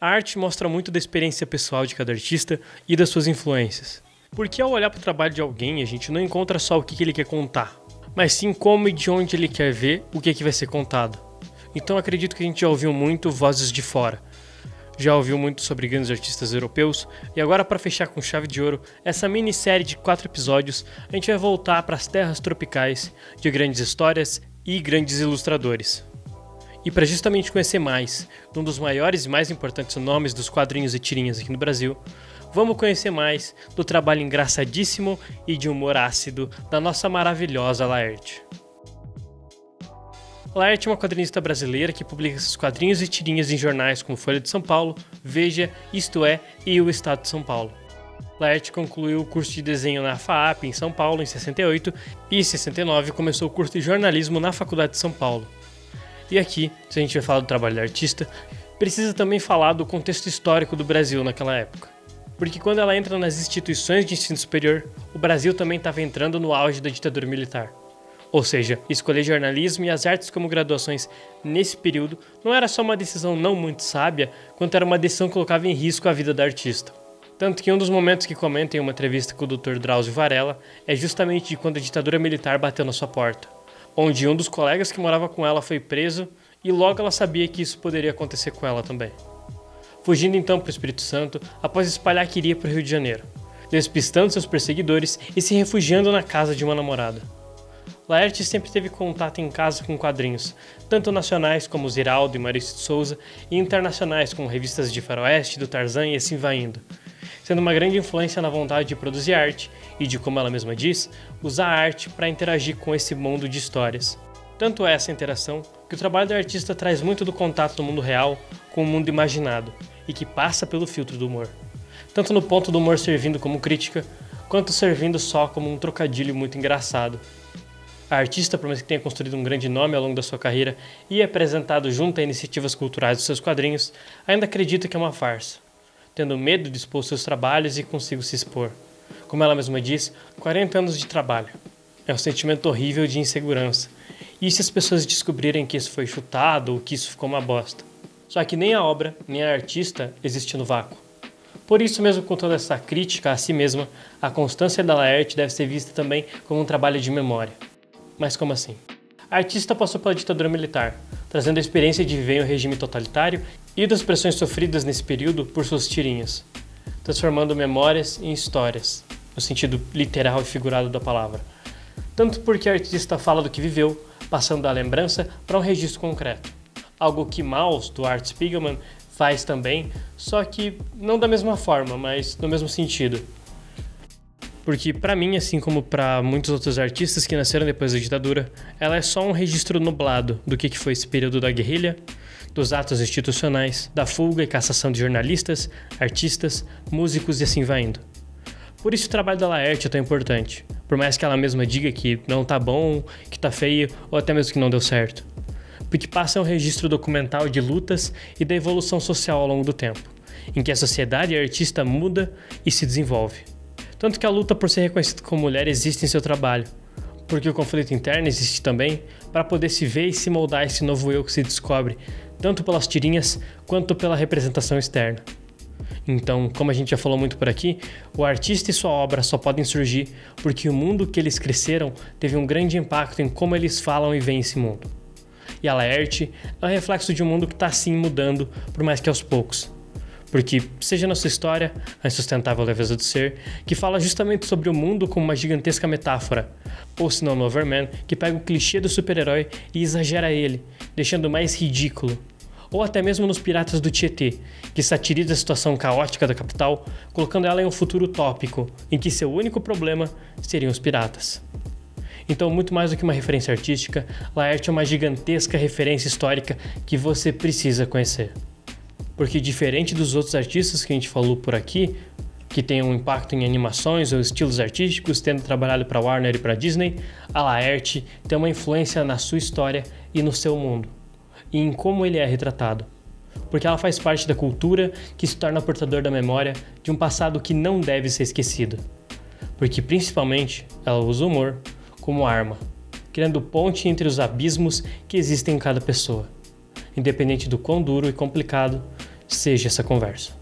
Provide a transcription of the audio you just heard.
A arte mostra muito da experiência pessoal de cada artista e das suas influências. Porque ao olhar para o trabalho de alguém, a gente não encontra só o que ele quer contar, mas sim como e de onde ele quer ver o que vai ser contado. Então acredito que a gente já ouviu muito vozes de fora. Já ouviu muito sobre grandes artistas europeus, e agora, para fechar com chave de ouro essa minissérie de 4 episódios, a gente vai voltar para as terras tropicais de grandes histórias e grandes ilustradores. E para justamente conhecer mais de um dos maiores e mais importantes nomes dos quadrinhos e tirinhas aqui no Brasil, vamos conhecer mais do trabalho engraçadíssimo e de humor ácido da nossa maravilhosa Laerte. Laerte é uma quadrinista brasileira que publica seus quadrinhos e tirinhas em jornais como Folha de São Paulo, Veja, Isto É e O Estado de São Paulo. Laerte concluiu o curso de desenho na FAAP em São Paulo em 68 e em 69 começou o curso de jornalismo na Faculdade de São Paulo. E aqui, se a gente vai falar do trabalho da artista, precisa também falar do contexto histórico do Brasil naquela época. Porque quando ela entra nas instituições de ensino superior, o Brasil também estava entrando no auge da ditadura militar. Ou seja, escolher jornalismo e as artes como graduações nesse período não era só uma decisão não muito sábia, quanto era uma decisão que colocava em risco a vida da artista. Tanto que um dos momentos que comenta em uma entrevista com o Dr. Drauzio Varela é justamente de quando a ditadura militar bateu na sua porta, onde um dos colegas que morava com ela foi preso e logo ela sabia que isso poderia acontecer com ela também. Fugindo então para o Espírito Santo, após espalhar que iria para o Rio de Janeiro, despistando seus perseguidores e se refugiando na casa de uma namorada. Laerte sempre teve contato em casa com quadrinhos, tanto nacionais como Ziraldo e Maurício de Souza, e internacionais como revistas de faroeste, do Tarzan e assim vai indo, sendo uma grande influência na vontade de produzir arte e de, como ela mesma diz, usar a arte para interagir com esse mundo de histórias. Tanto é essa interação que o trabalho do artista traz muito do contato do mundo real com o mundo imaginado e que passa pelo filtro do humor, tanto no ponto do humor servindo como crítica, quanto servindo só como um trocadilho muito engraçado. A artista, por mais que tenha construído um grande nome ao longo da sua carreira e apresentado junto a iniciativas culturais dos seus quadrinhos, ainda acredita que é uma farsa, tendo medo de expor seus trabalhos e consigo se expor. Como ela mesma diz, 40 anos de trabalho. É um sentimento horrível de insegurança. E se as pessoas descobrirem que isso foi chutado ou que isso ficou uma bosta? Só que nem a obra, nem a artista existe no vácuo. Por isso mesmo, com toda essa crítica a si mesma, a constância da Laerte deve ser vista também como um trabalho de memória. Mas como assim? A artista passou pela ditadura militar, trazendo a experiência de viver em um regime totalitário e das pressões sofridas nesse período por suas tirinhas, transformando memórias em histórias, no sentido literal e figurado da palavra. Tanto porque a artista fala do que viveu, passando da lembrança para um registro concreto. Algo que Maus, do Art Spiegelman, faz também, só que não da mesma forma, mas no mesmo sentido. Porque para mim, assim como para muitos outros artistas que nasceram depois da ditadura, ela é só um registro nublado do que foi esse período da guerrilha, dos atos institucionais, da fuga e cassação de jornalistas, artistas, músicos e assim vai indo. Por isso o trabalho da Laerte é tão importante, por mais que ela mesma diga que não tá bom, que tá feio ou até mesmo que não deu certo. Porque passa um registro documental de lutas e da evolução social ao longo do tempo, em que a sociedade e a artista muda e se desenvolve. Tanto que a luta por ser reconhecida como mulher existe em seu trabalho, porque o conflito interno existe também para poder se ver e se moldar esse novo eu que se descobre, tanto pelas tirinhas quanto pela representação externa. Então, como a gente já falou muito por aqui, o artista e sua obra só podem surgir porque o mundo que eles cresceram teve um grande impacto em como eles falam e veem esse mundo. E a Laerte é um reflexo de um mundo que está assim mudando, por mais que aos poucos. Porque, seja na sua história, A Insustentável Leveza do Ser, que fala justamente sobre o mundo como uma gigantesca metáfora, ou se não no Overman, que pega o clichê do super-herói e exagera ele, deixando mais ridículo. Ou até mesmo nos Piratas do Tietê, que satiriza a situação caótica da capital, colocando ela em um futuro utópico, em que seu único problema seriam os piratas. Então, muito mais do que uma referência artística, Laerte é uma gigantesca referência histórica que você precisa conhecer. Porque diferente dos outros artistas que a gente falou por aqui, que tem um impacto em animações ou estilos artísticos, tendo trabalhado para Warner e para Disney, a Laerte tem uma influência na sua história e no seu mundo, e em como ele é retratado. Porque ela faz parte da cultura que se torna portador da memória de um passado que não deve ser esquecido. Porque principalmente ela usa o humor como arma, criando ponte entre os abismos que existem em cada pessoa, independente do quão duro e complicado seja essa conversa.